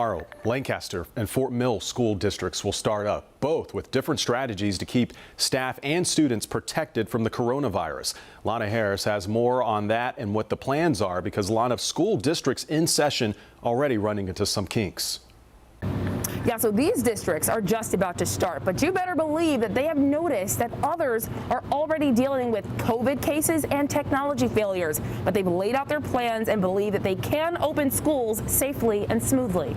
Tomorrow, Lancaster and Fort Mill school districts will start up, both with different strategies to keep staff and students protected from the coronavirus. Lana Harris has more on that and what the plans are, because a lot of school districts in session already running into some kinks. Yeah, so these districts are just about to start, but you better believe that they have noticed that others are already dealing with COVID cases and technology failures. But they've laid out their plans and believe that they can open schools safely and smoothly.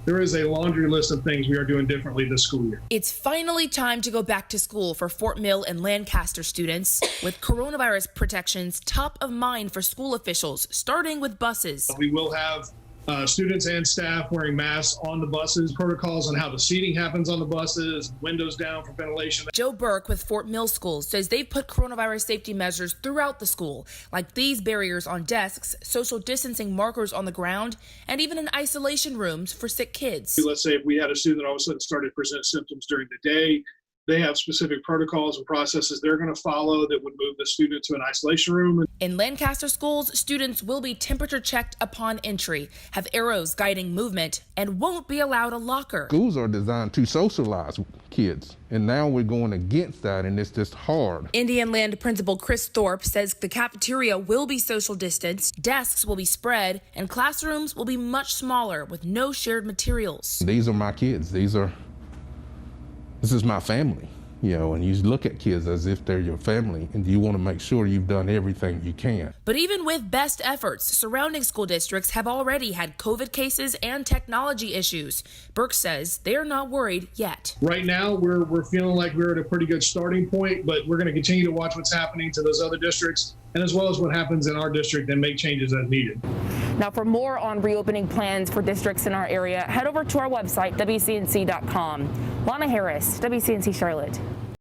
There is a laundry list of things we are doing differently this school year. It's finally time to go back to school for Fort Mill and Lancaster students, with coronavirus protections top of mind for school officials, starting with buses. We will have students and staff wearing masks on the buses, protocols on how the seating happens on the buses, windows down for ventilation. Joe Burke with Fort Mill Schools says they've put coronavirus safety measures throughout the school, like these barriers on desks, social distancing markers on the ground, and even in isolation rooms for sick kids. Let's say if we had a student that all of a sudden started to present symptoms during the day, they have specific protocols and processes they're going to follow that would move the student to an isolation room. In Lancaster schools, students will be temperature checked upon entry, have arrows guiding movement, and won't be allowed a locker. Schools are designed to socialize kids, and now we're going against that, and it's just hard. Indian Land Principal Chris Thorpe says the cafeteria will be social distanced, desks will be spread, and classrooms will be much smaller with no shared materials. These are my kids. This is my family, and you look at kids as if they're your family, and you want to make sure you've done everything you can. But even with best efforts, surrounding school districts have already had COVID cases and technology issues. Burke says they're not worried yet. Right now, we're feeling like we're at a pretty good starting point, but we're going to continue to watch what's happening to those other districts, and as well as what happens in our district, and make changes as needed. Now, for more on reopening plans for districts in our area, head over to our website, WCNC.com. Lana Harris, WCNC Charlotte.